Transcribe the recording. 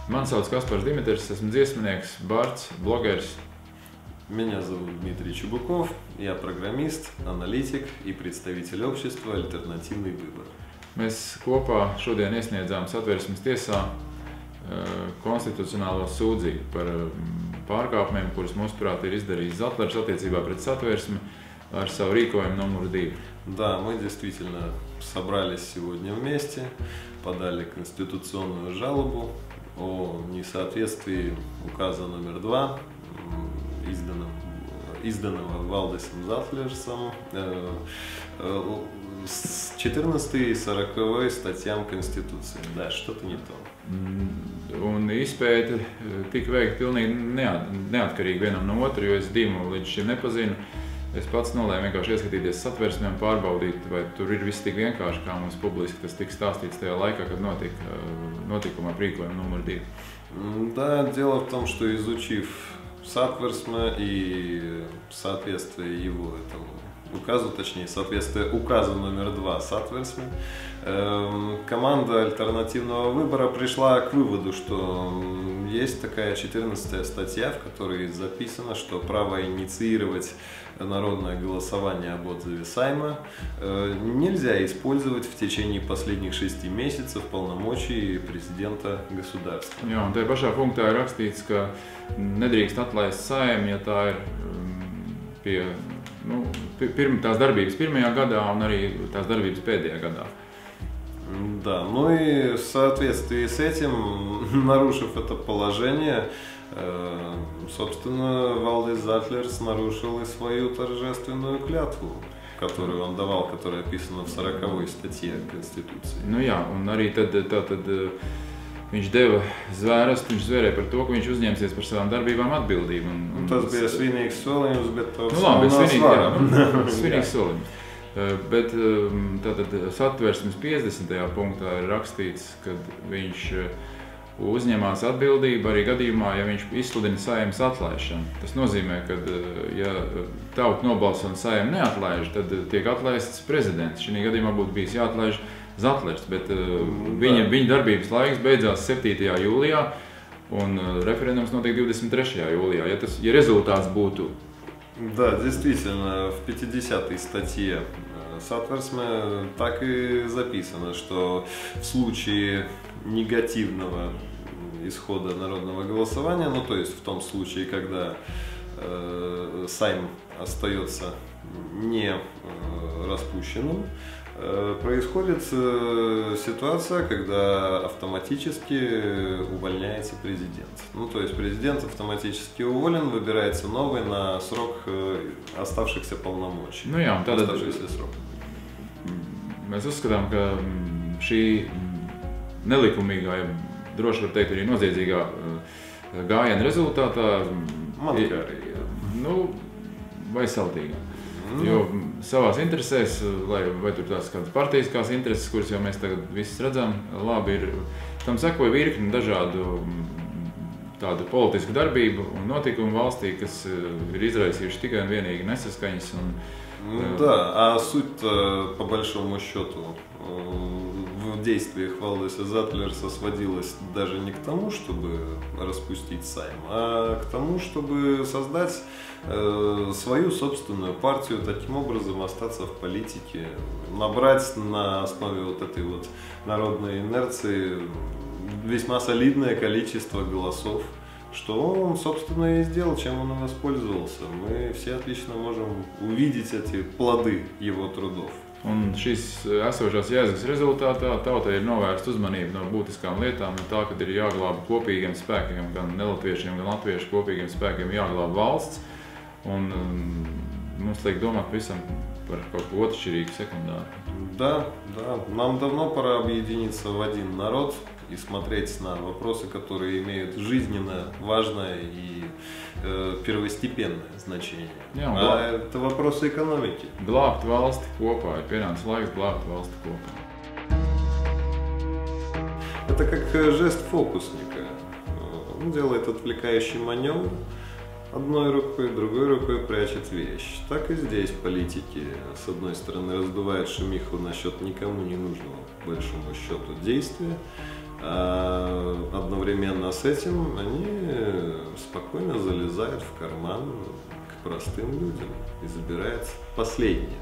Mani sauc Kaspars Dimitris, esmu dziesminieks, bards, blogeris. Меня зовут Дмитрий Чубуков, я программист, аналитик и представитель общества «Альтернативный выбор». Mēs kopā šodien iesniedzām Satversmes tiesā konstitucionālo sūdzību par pārkāpumiem, kurus mūsuprāt ir izdarījis Zatlers attiecībā pret Satversmi ar savu rīkojumu numuru 2. Да, мы действительно собрались сегодня вместе, подали конституционную жалобу о несоответствии указа номер 2, изданного Валдисом Затлерсом, с 14 и 40 статьям Конституции. Да, что-то не то. Un izpēte tika veikta pilnīgi neatkarīgi vienam no otru, jo es Dīmu līdz šim nepazinu. Es pats nolēmu vienkārši ieskatīties Satversmē un pārbaudīt, vai tur ir viss tik vienkārši, kā mums publiski tas tika stāstīts tajā laikā, kad notika notikuma ar rīkojumu numur 2. Да, дело в том, что изучив Сатверсме и соответствие его этому указу, точнее, соответствие указу номер 2 Сатверсме, команда альтернативного выбора пришла к выводу, что есть такая 14-я статья, в которой записано, что право инициировать народное голосование об отзыве Сайма нельзя использовать в течение последних 6 месяцев полномочий президента государства. Jā, un tajā pašā punktā ir rakstīts, ka nedrīkst atlaist Saimu, ja tā ir pie tās darbības pirmajā gadā un arī tās darbības pēdējā gadā. Да, ну и в соответствии с этим, нарушив это положение, собственно, Валдис Затлерс нарушил и свою торжественную клятву, которую он давал, которая описана в 40-й статье Конституции. Nu jā, un arī tad viņš deva zvērestu, viņš zvērēja par to, ka viņš uzņemsies par savām darbībām atbildību. Tas bija svinīgs solījums, bet to svinīgs solījums. Bet tātad Satversmes 50. punktā ir rakstīts, ka viņš uzņemās atbildību arī gadījumā, ja viņš izsludina Saeimas atlaišanu. Tas nozīmē, ka ja tauta nobalso un Saeima neatlaiž, tad tiek atlaists prezidents. Šī gadījumā būtu bijis jāatlaiž Zatlers, bet viņa darbības laiks beidzās 7. jūlijā un referendums notiek 23. jūlijā. Ja результат būtu... Да, действительно, в 50-й статье Сатверсме так и записано, что в случае негативного исхода народного голосования, ну то есть в том случае, когда Сайм остается не распущенным, происходит ситуация, когда автоматически увольняется президент. Ну, то есть президент автоматически уволен, выбирается новый на срок оставшихся полномочий. Nu jā, tad оставшийся срок. Mēs uzskatām, ka šī nelikumīgā, ja droši var teikt arī noziedzīgā gājiena rezultātā vai saltīga. Jo savās interesēs, vai tur tās kādas partijiskās intereses, kuras jau mēs tagad visas redzam, labi ir, tam sekoja virkni dažādu tādu politisku darbību un notikumu valstī, kas ir izraisījuši tikai un vienīgi nesaskaņas. Да, а суть-то, по большому счету, в действиях Валдиса Затлерса сводилась даже не к тому, чтобы распустить Сайм, а к тому, чтобы создать свою собственную партию, таким образом остаться в политике, набрать на основе вот этой вот народной инерции весьма солидное количество голосов, что он, собственно, и сделал, чем он и воспользовался. Мы все отлично можем увидеть эти плоды его трудов. Un šīs esošās jēgas rezultātā tautai ir novērsta uzmanība no būtiskām lietām, no tā, kad ir jāglāba kopīgiem spēkiem, gan nelatviešiem, gan latviešu kopīgiem spēkiem jāglāba valsts. Un mums liek domāt visam par kaut ko отчерīgu секунdáru. Да, нам давно пора объединиться в один народ и смотреть на вопросы, которые имеют жизненно важное и первостепенное значение. Это вопросы экономики. Glābt valsti kopā, ir pienācis laiks glābt valsti kopā. Это как жест фокусника. Он делает отвлекающий маневр, одной рукой, другой рукой прячет вещь. Так и здесь политики, с одной стороны, раздувают шумиху насчет никому не нужного, по большому счету, действия, а одновременно с этим они спокойно залезают в карман к простым людям и забирают последнее.